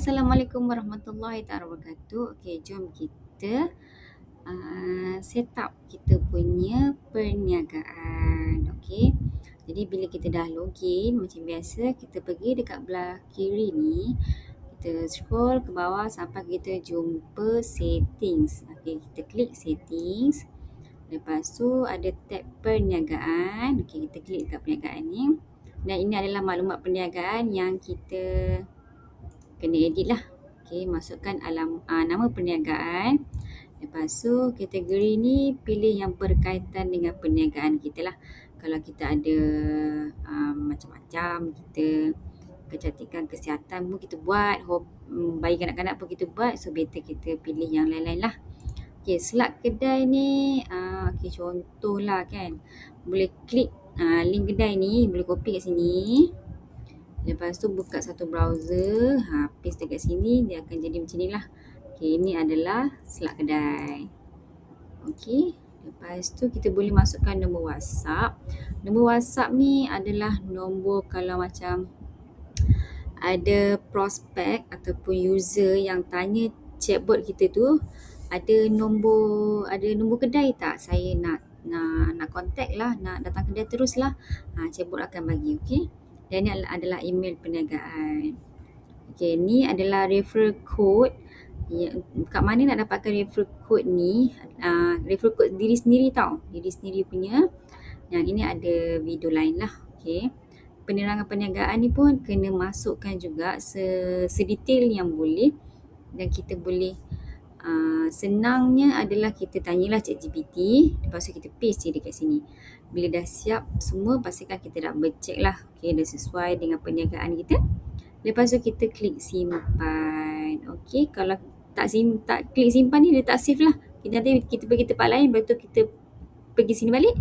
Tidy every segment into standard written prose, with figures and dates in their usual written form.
Assalamualaikum warahmatullahi wabarakatuh. Okey, jom kita set up kita punya perniagaan. Okey. Jadi bila kita dah login macam biasa, kita pergi dekat belah kiri ni, kita scroll ke bawah sampai kita jumpa settings. Okey, kita klik settings. Lepas tu ada tab perniagaan. Okey, kita klik dekat perniagaan ni. Dan ini adalah maklumat perniagaan yang kita kena edit lah. Okey, masukkan nama perniagaan. Lepas tu kategori ni pilih yang berkaitan dengan perniagaan kita lah. Kalau kita ada macam-macam, kita kecantikan, kesihatan pun kita buat, bayi kanak-kanak pun kita buat. So better kita pilih yang lain-lain lah. Okey, slot kedai ni okey, contoh lah kan. Boleh klik link kedai ni, boleh copy kat sini. Lepas tu buka satu browser, paste dekat sini, dia akan jadi macam ni lah. Okay, ini adalah slot kedai. Okay, lepas tu kita boleh masukkan nombor WhatsApp. Nombor WhatsApp ni adalah nombor kalau macam ada prospek ataupun user yang tanya chatbot kita tu, ada nombor kedai tak? Saya nak contact lah, nak datang kedai terus lah. Chatbot akan bagi, okay? Dan ini adalah email perniagaan. Okay, ni adalah referral code. Kat mana nak dapatkan referral code ni? Referral code diri sendiri tau. Diri sendiri punya. Yang ini ada video lain lah. Okay. Penerangan perniagaan ni pun kena masukkan juga sedetail yang boleh. Dan kita boleh senangnya adalah kita tanyalah ChatGPT, lepas tu kita paste je dekat sini. Bila dah siap semua, pastikan kita double check lah, okay, dah sesuai dengan perniagaan kita. Lepas tu kita klik simpan. Okay, kalau tak klik simpan ni dia tak save lah. Nanti kita pergi tempat lain, lepas tu kita pergi sini balik,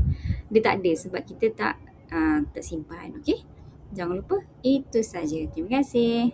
dia tak ada sebab kita tak simpan. Okay, jangan lupa itu saja. Terima kasih.